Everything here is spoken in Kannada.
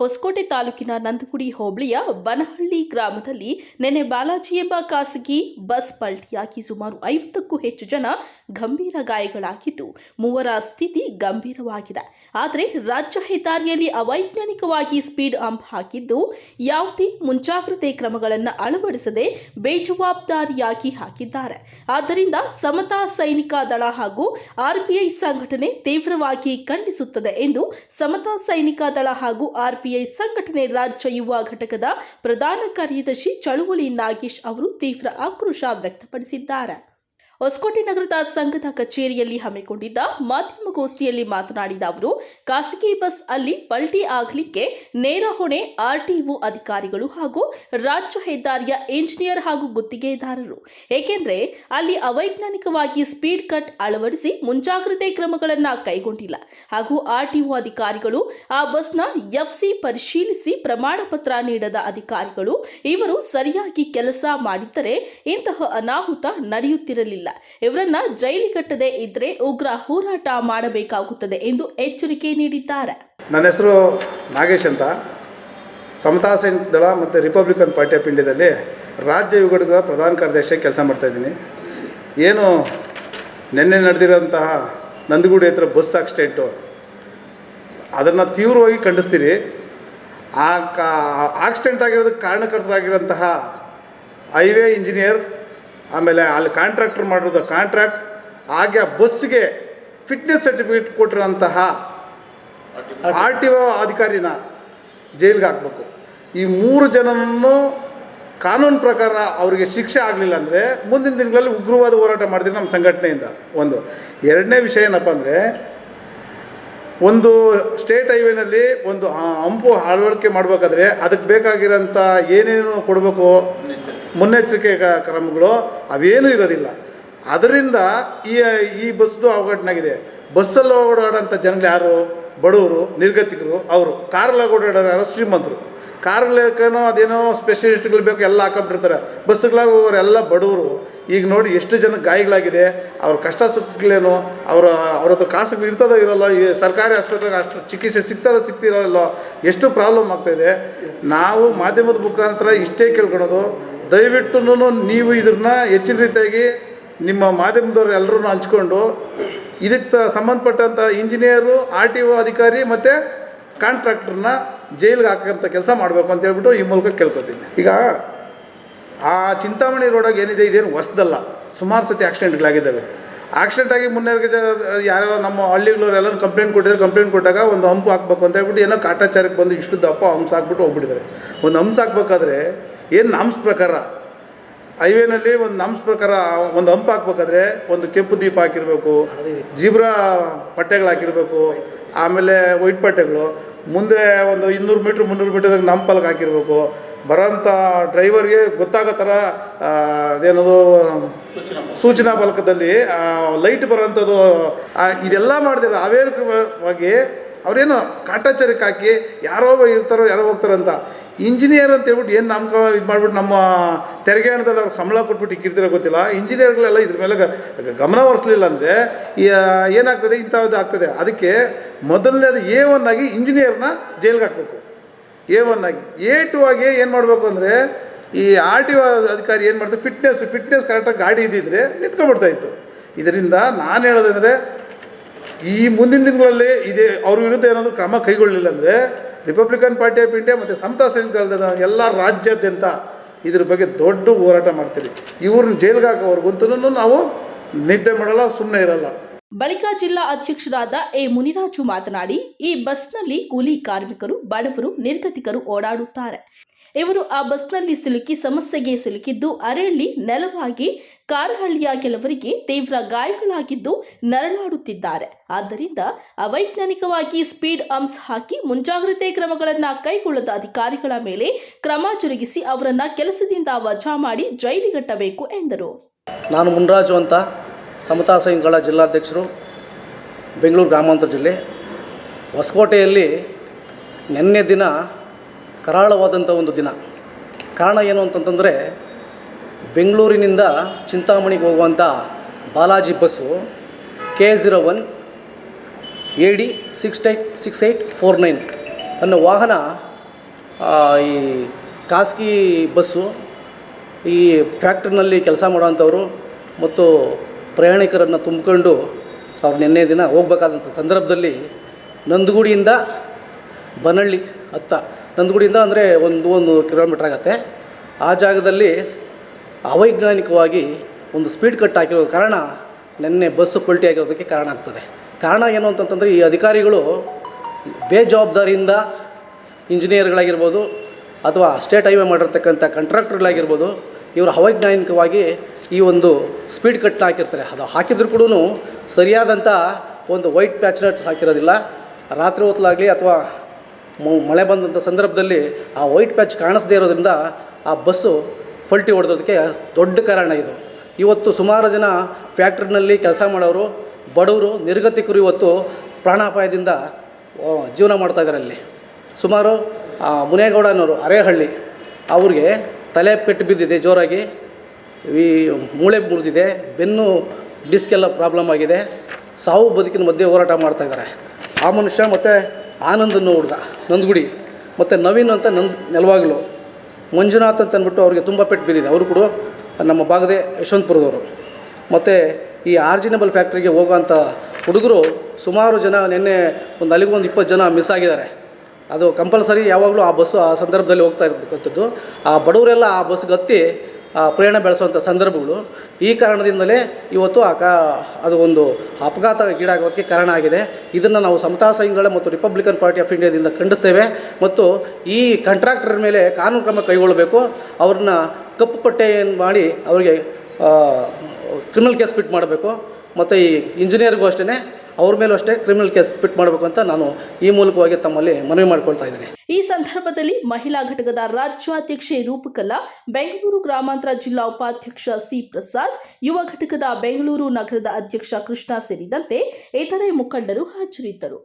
ಹೊಸಕೋಟೆ ತಾಲೂಕಿನ ನಂದಗುಡಿ ಹೋಬಳಿಯ ಬನಹಳ್ಳಿ ಗ್ರಾಮದಲ್ಲಿ ನೆನೆ ಬಾಲಾಜಿ ಎಂಬ ಖಾಸಗಿ ಬಸ್ ಪಲ್ಟಿಯಾಗಿ ಸುಮಾರು 50ಕ್ಕೂ ಹೆಚ್ಚು ಜನ ಗಂಭೀರ ಗಾಯಗಳಾಗಿದ್ದು, ಮೂವರ ಸ್ಥಿತಿ ಗಂಭೀರವಾಗಿದೆ. ಆದರೆ ರಾಜ್ಯ ಹೆದ್ದಾರಿಯಲ್ಲಿ ಅವೈಜ್ಞಾನಿಕವಾಗಿ ಸ್ಪೀಡ್ ಹಂಪ್ ಹಾಕಿದ್ದು, ಯಾವುದೇ ಮುಂಜಾಗ್ರತೆ ಕ್ರಮಗಳನ್ನು ಅಳವಡಿಸದೆ ಬೇಜವಾಬ್ದಾರಿಯಾಗಿ ಹಾಕಿದ್ದಾರೆ. ಆದ್ದರಿಂದ ಸಮತಾ ಸೈನಿಕ ದಳ ಹಾಗೂ ಆರ್ಪಿಐ ಸಂಘಟನೆ ತೀವ್ರವಾಗಿ ಖಂಡಿಸುತ್ತದೆ ಎಂದು ಸಮತಾ ಸೈನಿಕ ದಳ ಹಾಗೂ ಆರ್ಪಿಐ ಸಂಘಟನೆ ರಾಜ್ಯ ಯುವ ಘಟಕದ ಪ್ರಧಾನ ಕಾರ್ಯದರ್ಶಿ ಚಳುವಳಿ ನಾಗೇಶ್ ಅವರು ತೀವ್ರ ಆಕ್ರೋಶ ವ್ಯಕ್ತಪಡಿಸಿದ್ದಾರೆ. ಹೊಸಕೋಟೆ ನಗರದ ಸಂಘದ ಕಚೇರಿಯಲ್ಲಿ ಹಮ್ಮಿಕೊಂಡಿದ್ದ ಮಾಧ್ಯಮಗೋಷ್ಠಿಯಲ್ಲಿ ಮಾತನಾಡಿದ ಅವರು, ಖಾಸಗಿ ಬಸ್ ಅಲ್ಲಿ ಪಲ್ಟಿ ಆಗಲಿಕ್ಕೆ ನೇರ ಹೊಣೆ ಆರ್ಟಿಒ ಅಧಿಕಾರಿಗಳು ಹಾಗೂ ರಾಜ್ಯ ಹೆದ್ದಾರಿಯ ಇಂಜಿನಿಯರ್ ಹಾಗೂ ಗುತ್ತಿಗೆದಾರರು. ಏಕೆಂದರೆ ಅಲ್ಲಿ ಅವೈಜ್ಞಾನಿಕವಾಗಿ ಸ್ಪೀಡ್ ಕಟ್ ಅಳವಡಿಸಿ ಮುಂಜಾಗ್ರತೆ ಕ್ರಮಗಳನ್ನು ಕೈಗೊಂಡಿಲ್ಲ ಹಾಗೂ ಆರ್ಟಿಒ ಅಧಿಕಾರಿಗಳು ಆ ಬಸ್ನ ಎಫ್ಸಿ ಪರಿಶೀಲಿಸಿ ಪ್ರಮಾಣ ಪತ್ರ ನೀಡದ ಅಧಿಕಾರಿಗಳು ಇವರು ಸರಿಯಾಗಿ ಕೆಲಸ ಮಾಡಿದ್ದರೆ ಇಂತಹ ಅನಾಹುತ ನಡೆಯುತ್ತಿರಲಿಲ್ಲ. ಇವರನ್ನ ಜೈಲಿಗಟ್ಟದೆ ಇದ್ರೆ ಉಗ್ರ ಹೋರಾಟ ಮಾಡಬೇಕಾಗುತ್ತದೆ ಎಂದು ಎಚ್ಚರಿಕೆ ನೀಡಿದ್ದಾರೆ. ನನ್ನ ಹೆಸರು ನಾಗೇಶ್ ಅಂತ, ಸಮತಾ ಸೈನಿಕ ದಳ ಮತ್ತು ರಿಪಬ್ಲಿಕನ್ ಪಾರ್ಟಿ ಆಫ್ ಇಂಡಿಯಾದಲ್ಲಿ ರಾಜ್ಯ ಯುವ ಘಟಕದ ಪ್ರಧಾನ ಕಾರ್ಯದರ್ಶಿ ಕೆಲಸ ಮಾಡ್ತಾಯಿದ್ದೀನಿ. ಏನು ನಿನ್ನೆ ನಡೆದಿರೋಂತಹ ನಂದಗುಡಿ ಹತ್ರ ಬಸ್ ಆಕ್ಸಿಡೆಂಟು, ಅದನ್ನು ತೀವ್ರವಾಗಿ ಖಂಡಿಸ್ತೀರಿ. ಆಕ್ಸಿಡೆಂಟ್ ಆಗಿರೋದಕ್ಕೆ ಕಾರಣಕರ್ತರಾಗಿರೋಂತಹ ಹೈವೇ ಇಂಜಿನಿಯರ್, ಆಮೇಲೆ ಅಲ್ಲಿ ಕಾಂಟ್ರಾಕ್ಟರ್ ಮಾಡಿರೋದು ಕಾಂಟ್ರಾಕ್ಟ್, ಹಾಗೆ ಆ ಬಸ್ಸಿಗೆ ಫಿಟ್ನೆಸ್ ಸರ್ಟಿಫಿಕೇಟ್ ಕೊಟ್ಟಿರೋಂತಹ ಆರ್ಟಿಒ ಅಧಿಕಾರಿನ ಜೈಲಿಗೆ ಹಾಕಬೇಕು. ಈ 3 ಜನನನ್ನು ಕಾನೂನು ಪ್ರಕಾರ ಅವರಿಗೆ ಶಿಕ್ಷೆ ಆಗಲಿಲ್ಲ ಅಂದರೆ ಮುಂದಿನ ದಿನಗಳಲ್ಲಿ ಉಗ್ರವಾದ ಹೋರಾಟ ಮಾಡಿದ್ರೆ ನಮ್ಮ ಸಂಘಟನೆಯಿಂದ. ಎರಡನೇ ವಿಷಯ ಏನಪ್ಪ ಅಂದರೆ, ಒಂದು ಸ್ಟೇಟ್ ಹೈವೇನಲ್ಲಿ ಒಂದು ಹಂಪು ಅಳವಡಿಕೆ ಮಾಡಬೇಕಾದ್ರೆ ಅದಕ್ಕೆ ಬೇಕಾಗಿರೋಂಥ ಏನೇನು ಕೊಡಬೇಕು ಮುನ್ನೆಚ್ಚರಿಕೆ ಕ್ರಮಗಳು ಅವೇನೂ ಇರೋದಿಲ್ಲ. ಅದರಿಂದ ಈ ಬಸ್ದು ಅವಘಟನೆಯಾಗಿದೆ. ಬಸ್ಸಲ್ಲಿ ಓಡಾಡೋಂಥ ಜನಗಳು ಯಾರು? ಬಡವರು, ನಿರ್ಗತಿಕರು. ಅವರು ಕಾರಲ್ಲಿ ಓಡಾಡೋರು ಯಾರು? ಶ್ರೀಮಂತರು. ಕಾರಲ್ಲೇನೋ ಅದೇನೋ ಸ್ಪೆಷಲಿಸ್ಟ್ಗಳು ಬೇಕು, ಎಲ್ಲ ಹಾಕೊಂಡ್ಬಿಟ್ಟಿರ್ತಾರೆ. ಬಸ್ಸುಗಳಾಗ ಹೋಗೋರು ಎಲ್ಲ ಬಡವರು. ಈಗ ನೋಡಿ ಎಷ್ಟು ಜನ ಗಾಯಗಳಾಗಿದೆ. ಅವ್ರ ಕಷ್ಟ ಸುಖಗಳೇನು, ಅವ್ರ ಹತ್ರ ಕಾಸುಗಳು ಇರ್ತದೋ ಇರೋಲ್ಲ, ಈ ಸರ್ಕಾರಿ ಆಸ್ಪತ್ರೆಗೆ ಅಷ್ಟು ಚಿಕಿತ್ಸೆ ಸಿಗ್ತಿರೋಲ್ಲ, ಎಷ್ಟು ಪ್ರಾಬ್ಲಮ್ ಆಗ್ತಾಯಿದೆ. ನಾವು ಮಾಧ್ಯಮದ ಮುಖಾಂತರ ಇಷ್ಟೇ ಕೇಳ್ಕೊಳೋದು, ದಯವಿಟ್ಟು ನೀವು ಇದನ್ನ ಹೆಚ್ಚಿನ ರೀತಿಯಾಗಿ ನಿಮ್ಮ ಮಾಧ್ಯಮದವ್ರು ಎಲ್ಲರೂ ಹಂಚ್ಕೊಂಡು ಇದಕ್ಕೆ ಸಂಬಂಧಪಟ್ಟಂಥ ಇಂಜಿನಿಯರು, RTO ಅಧಿಕಾರಿ ಮತ್ತು ಕಾಂಟ್ರಾಕ್ಟರ್ನ ಜೈಲಿಗೆ ಹಾಕೋಂಥ ಕೆಲಸ ಮಾಡಬೇಕು ಅಂತ ಹೇಳ್ಬಿಟ್ಟು ಈ ಮೂಲಕ ಕೇಳ್ಕೊತೀನಿ. ಈಗ ಆ ಚಿಂತಾಮಣಿ ರೋಡಾಗ ಏನಿದೆ, ಇದೇನು ಹೊಸದಲ್ಲ, ಸುಮಾರು ಸತಿ ಆಕ್ಸಿಡೆಂಟ್ಗಳಾಗಿದ್ದಾವೆ. ಆಕ್ಸಿಡೆಂಟ್ ಆಗಿ ಮುನ್ನೆರಿಗೆ ಯಾರೋ ನಮ್ಮ ಹಳ್ಳಿಗಳವರೆಲ್ಲ ಕಂಪ್ಲೇಂಟ್ ಕೊಟ್ಟಿದ್ದಾರೆ. ಕಂಪ್ಲೇಂಟ್ ಕೊಟ್ಟಾಗ ಒಂದು ಹಂಪು ಹಾಕ್ಬೇಕು ಅಂತ ಹೇಳ್ಬಿಟ್ಟು ಏನೋ ಕಾಟಾಚಾರಕ್ಕೆ ಬಂದು ಇಷ್ಟು ದಪ್ಪ ಹಂಪ್ಸ್ ಹಾಕ್ಬಿಟ್ಟು ಹೋಗ್ಬಿಟ್ಟಿದ್ದಾರೆ. ಒಂದು ಹಂಪ್ಸ್ ಹಾಕ್ಬೇಕಾದ್ರೆ ಏನು ನಾಮ್ಸ್ ಪ್ರಕಾರ, ಹೈವೇನಲ್ಲಿ ಒಂದು ನಾಮ್ಸ್ ಪ್ರಕಾರ ಒಂದು ಹಂಪ್ ಹಾಕ್ಬೇಕಾದ್ರೆ ಒಂದು ಕೆಂಪು ದೀಪ ಹಾಕಿರಬೇಕು, ಜೀಬ್ರಾ ಪಟ್ಟೆಗಳು ಹಾಕಿರಬೇಕು, ಆಮೇಲೆ ವೈಟ್ ಪಟ್ಟೆಗಳು, ಮುಂದೆ ಒಂದು 200 ಮೀಟ್ರ್ 300 ಮೀಟರ್ದಾಗ ನಂಪಲ್ಗೆ ಹಾಕಿರಬೇಕು. ಬರೋಂಥ ಡ್ರೈವರ್ಗೆ ಗೊತ್ತಾಗೋ ಥರ ಅದೇನದು ಸೂಚನಾ ಫಲಕದಲ್ಲಿ ಲೈಟ್ ಬರೋಂಥದ್ದು ಇದೆಲ್ಲ ಮಾಡಿದ್ರೆ ಅವೇರ್ವಾಗಿ ಅವರೇನು ಕಾಟಾಚಾರಕ್ಕೆ ಹಾಕಿ ಯಾರೋ ಇರ್ತಾರೋ ಯಾರೋ ಹೋಗ್ತಾರೋ ಅಂತ. ಇಂಜಿನಿಯರ್ ಅಂತ ಹೇಳ್ಬಿಟ್ಟು ಏನು ನಮ್ಗೆ ಇದು ಮಾಡಿಬಿಟ್ಟು ನಮ್ಮ ತೆರಿಗೆ ಹಣದಲ್ಲಿ ಅವ್ರಿಗೆ ಸಂಬಳ ಕೊಟ್ಬಿಟ್ಟು ಇಕ್ಕಿರ್ತಿರೋ ಗೊತ್ತಿಲ್ಲ. ಇಂಜಿನಿಯರ್ಗಳೆಲ್ಲ ಇದ್ರ ಮೇಲೆ ಗಮನ ಹರಿಸಲಿಲ್ಲ ಅಂದರೆ ಏನಾಗ್ತದೆ, ಇಂಥದ್ದು ಆಗ್ತದೆ. ಅದಕ್ಕೆ ಮೊದಲನೇದು A1 ಆಗಿ ಇಂಜಿನಿಯರ್ನ ಜೈಲಿಗೆ ಹಾಕಬೇಕು. A1 ಆಗಿ. A2 ಆಗಿ ಏನು ಮಾಡಬೇಕು ಅಂದರೆ, ಈ RTO ಅಧಿಕಾರಿ ಏನು ಮಾಡ್ತಾರೆ, ಫಿಟ್ನೆಸ್ ಕರೆಕ್ಟಾಗಿ ಗಾಡಿ ಇದ್ದಿದ್ರೆ ನಿಂತ್ಕೊಂಡ್ಬಿಡ್ತಾಯಿತ್ತು. ಇದರಿಂದ ನಾನು ಹೇಳೋದಂದರೆ, ಈ ಮುಂದಿನ ದಿನಗಳಲ್ಲಿ ಇದೇ ಅವ್ರ ವಿರುದ್ಧ ಏನಾದರೂ ಕ್ರಮ ಕೈಗೊಳ್ಳಲಿಲ್ಲ ಅಂದರೆ ರಿಪಬ್ಲಿಕನ್ ಪಾರ್ಟಿ ಆಫ್ ಇಂಡಿಯಾ ಮತ್ತು ಸಮತಾ ಸೈನಿಕ ದಳದ ಎಲ್ಲ ರಾಜ್ಯಾದ್ಯಂತ ಇದ್ರ ಬಗ್ಗೆ ದೊಡ್ಡ ಹೋರಾಟ ಮಾಡ್ತೀರಿ. ಇವ್ರನ್ನ ಜೈಲಿಗೆ ಹಾಕೋವರೆಗಂತೂ ನಾವು ನಿದ್ದೆ ಮಾಡಲ್ಲ, ಸುಮ್ಮನೆ ಇರಲ್ಲ. ಬಳಿಕ ಜಿಲ್ಲಾ ಅಧ್ಯಕ್ಷರಾದ ಎ ಮುನಿರಾಜು ಮಾತನಾಡಿ, ಈ ಬಸ್ನಲ್ಲಿ ಕೂಲಿ ಕಾರ್ಮಿಕರು, ಬಡವರು, ನಿರ್ಗತಿಕರು ಓಡಾಡುತ್ತಾರೆ. ಇವರು ಆ ಬಸ್ನಲ್ಲಿ ಸಿಲುಕಿ ಸಮಸ್ಯೆಗೆ ಸಿಲುಕಿದ್ದು ಅರೆಯಲ್ಲಿ ನೆಲವಾಗಿ ಕಾರಹಳ್ಳಿಯ ಕೆಲವರಿಗೆ ತೀವ್ರ ಗಾಯಗಳಾಗಿದ್ದು ನರಳಾಡುತ್ತಿದ್ದಾರೆ. ಆದ್ದರಿಂದ ಅವೈಜ್ಞಾನಿಕವಾಗಿ ಸ್ಪೀಡ್ ಹಂಪ್ಸ್ ಹಾಕಿ ಮುಂಜಾಗ್ರತೆ ಕ್ರಮಗಳನ್ನು ಕೈಗೊಳ್ಳದ ಅಧಿಕಾರಿಗಳ ಮೇಲೆ ಕ್ರಮ ಜರುಗಿಸಿ ಅವರನ್ನ ಕೆಲಸದಿಂದ ವಜಾ ಮಾಡಿ ಜೈಲಿಗಟ್ಟಬೇಕು ಎಂದರು. ನಾನು ಮುನಿರಾಜು ಅಂತ, ಸಮತಾ ಸೈನಿಕಗಳ ಜಿಲ್ಲಾಧ್ಯಕ್ಷರು, ಬೆಂಗಳೂರು ಗ್ರಾಮಾಂತರ ಜಿಲ್ಲೆ. ಹೊಸಕೋಟೆಯಲ್ಲಿ ನಿನ್ನೆ ದಿನ ಕರಾಳವಾದಂಥ ಒಂದು ದಿನ. ಕಾರಣ ಏನು ಅಂತಂತಂದರೆ, ಬೆಂಗಳೂರಿನಿಂದ ಚಿಂತಾಮಣಿಗೆ ಹೋಗುವಂಥ ಬಾಲಾಜಿ ಬಸ್ಸು K01 AD 6849 ಅನ್ನೋ ವಾಹನ ಈ ಖಾಸಗಿ ಬಸ್ಸು ಈ ಫ್ಯಾಕ್ಟ್ರಿನಲ್ಲಿ ಕೆಲಸ ಮಾಡೋವಂಥವ್ರು ಮತ್ತು ಪ್ರಯಾಣಿಕರನ್ನು ತುಂಬಿಕೊಂಡು ಅವ್ರು ನಿನ್ನೆ ದಿನ ಹೋಗ್ಬೇಕಾದಂಥ ಸಂದರ್ಭದಲ್ಲಿ ನಂದಗುಡಿಯಿಂದ ಬನಹಳ್ಳಿ ನಂದಗುಡಿಯಿಂದ ಅಂದರೆ ಒಂದು ಕಿಲೋಮೀಟ್ರ್ ಆಗುತ್ತೆ. ಆ ಜಾಗದಲ್ಲಿ ಅವೈಜ್ಞಾನಿಕವಾಗಿ ಒಂದು ಸ್ಪೀಡ್ ಕಟ್ ಹಾಕಿರೋ ಕಾರಣ ನಿನ್ನೆ ಬಸ್ಸು ಪಲ್ಟಿ ಆಗಿರೋದಕ್ಕೆ ಕಾರಣ ಆಗ್ತದೆ. ಕಾರಣ ಏನು ಅಂತಂತಂದರೆ ಈ ಅಧಿಕಾರಿಗಳು ಬೇಜವಾಬ್ದಾರಿಯಿಂದ ಇಂಜಿನಿಯರ್ಗಳಾಗಿರ್ಬೋದು ಅಥವಾ ಸ್ಟೇಟ್ ಹೈವೇ ಮಾಡಿರ್ತಕ್ಕಂಥ ಕಾಂಟ್ರಾಕ್ಟರ್ಗಳಾಗಿರ್ಬೋದು, ಇವರು ಅವೈಜ್ಞಾನಿಕವಾಗಿ ಈ ಒಂದು ಸ್ಪೀಡ್ ಕಟ್ ಹಾಕಿರ್ತಾರೆ. ಅದು ಹಾಕಿದ್ರು ಕೂಡ ಸರಿಯಾದಂಥ ಒಂದು ವೈಟ್ ಪ್ಯಾಚ್ನಟ್ ಹಾಕಿರೋದಿಲ್ಲ. ರಾತ್ರಿ ಹೊತ್ತಲಾಗಲಿ ಅಥವಾ ಮಳೆ ಬಂದಂಥ ಸಂದರ್ಭದಲ್ಲಿ ಆ ವೈಟ್ ಪ್ಯಾಚ್ ಕಾಣಿಸದೇ ಇರೋದ್ರಿಂದ ಆ ಬಸ್ಸು ಪಲ್ಟಿ ಹೊಡೆದೋದಕ್ಕೆ ದೊಡ್ಡ ಕಾರಣ ಇದು. ಇವತ್ತು ಸುಮಾರು ಜನ ಫ್ಯಾಕ್ಟ್ರಿನಲ್ಲಿ ಕೆಲಸ ಮಾಡೋರು, ಬಡವರು, ನಿರ್ಗತಿಕರು ಇವತ್ತು ಪ್ರಾಣಾಪಾಯದಿಂದ ಜೀವನ ಮಾಡ್ತಾಯಿದ್ದಾರೆ. ಅಲ್ಲಿ ಸುಮಾರು ಮುನೇಗೌಡನವರು ಅರೇಹಳ್ಳಿ ಅವ್ರಿಗೆ ತಲೆ ಪೆಟ್ಟು ಬಿದ್ದಿದೆ ಜೋರಾಗಿ, ಈ ಮೂಳೆ ಮುರಿದಿದೆ, ಬೆನ್ನು ಡಿಸ್ಕೆಲ್ಲ ಪ್ರಾಬ್ಲಮ್ ಆಗಿದೆ, ಸಾವು ಬದುಕಿನ ಮಧ್ಯೆ ಹೋರಾಟ ಮಾಡ್ತಾಯಿದ್ದಾರೆ. ಆ ಮನುಷ್ಯ ಮತ್ತು ಆನಂದ್ ಅನ್ನೋ ಹುಡುಗ ನಂದಗುಡಿ, ಮತ್ತು ನವೀನ್ ಅಂತ ನೆಲವಾಗಲು, ಮಂಜುನಾಥ್ ಅಂತ ಅಂದ್ಬಿಟ್ಟು ಅವ್ರಿಗೆ ತುಂಬ ಪೆಟ್ಟು ಬಿದ್ದಿದೆ. ಅವರು ಕೂಡ ನಮ್ಮ ಭಾಗದ ಯಶವಂತಪುರದವರು. ಮತ್ತು ಈ ಆರ್ಜಿನಬಲ್ ಫ್ಯಾಕ್ಟ್ರಿಗೆ ಹೋಗೋವಂಥ ಹುಡುಗರು ಸುಮಾರು ಜನ ನಿನ್ನೆ ಅಲ್ಲಿಗೂ 20 ಜನ ಮಿಸ್ ಆಗಿದ್ದಾರೆ. ಅದು ಕಂಪಲ್ಸರಿ ಯಾವಾಗಲೂ ಆ ಬಸ್ಸು ಆ ಸಂದರ್ಭದಲ್ಲಿ ಹೋಗ್ತಾ ಇರತಕ್ಕಂಥದ್ದು. ಆ ಬಡವರೆಲ್ಲ ಆ ಬಸ್ಗೆ ಹತ್ತಿ ಪ್ರಯಾಣ ಬೆಳೆಸುವಂಥ ಸಂದರ್ಭಗಳು. ಈ ಕಾರಣದಿಂದಲೇ ಇವತ್ತು ಅದು ಒಂದು ಅಪಘಾತಗೀಡಾಗೋದಕ್ಕೆ ಕಾರಣ ಆಗಿದೆ. ಇದನ್ನು ನಾವು ಸಮತಾ ಸಂಘಗಳ ಮತ್ತು ರಿಪಬ್ಲಿಕನ್ ಪಾರ್ಟಿ ಆಫ್ ಇಂಡಿಯಾದಿಂದ ಖಂಡಿಸ್ತೇವೆ. ಮತ್ತು ಈ ಕಾಂಟ್ರಾಕ್ಟರ್ ಮೇಲೆ ಕಾನೂನು ಕ್ರಮ ಕೈಗೊಳ್ಳಬೇಕು. ಅವ್ರನ್ನ ಕಪ್ಪು ಪಟ್ಟೆ ಮಾಡಿ ಅವರಿಗೆ ಕ್ರಿಮಿನಲ್ ಕೇಸ್ ಫಿಟ್ ಮಾಡಬೇಕು. ಮತ್ತು ಈ ಇಂಜಿನಿಯರ್ಗೂ ಅಷ್ಟೇ, ಅವ್ರ ಮೇಲೂ ಅಷ್ಟೇ ಕ್ರಿಮಿನಲ್ ಕೇಸ್ ಫಿಟ್ ಮಾಡಬೇಕು ಅಂತ ನಾನು ಈ ಮೂಲಕವಾಗಿ ತಮ್ಮಲ್ಲಿ ಮನವಿ ಮಾಡಿಕೊಳ್ತಾ ಇದ್ದೀನಿ. ಈ ಸಂದರ್ಭದಲ್ಲಿ ಮಹಿಳಾ ಘಟಕದ ರಾಜ್ಯಾಧ್ಯಕ್ಷೆ ರೂಪಕಲಾ, ಬೆಂಗಳೂರು ಗ್ರಾಮಾಂತರ ಜಿಲ್ಲಾ ಉಪಾಧ್ಯಕ್ಷ ಸಿ ಪ್ರಸಾದ್, ಯುವ ಘಟಕದ ಬೆಂಗಳೂರು ನಗರದ ಅಧ್ಯಕ್ಷ ಕೃಷ್ಣ ಸೇರಿದಂತೆ ಇತರೆ ಮುಖಂಡರು ಹಾಜರಿದ್ದರು.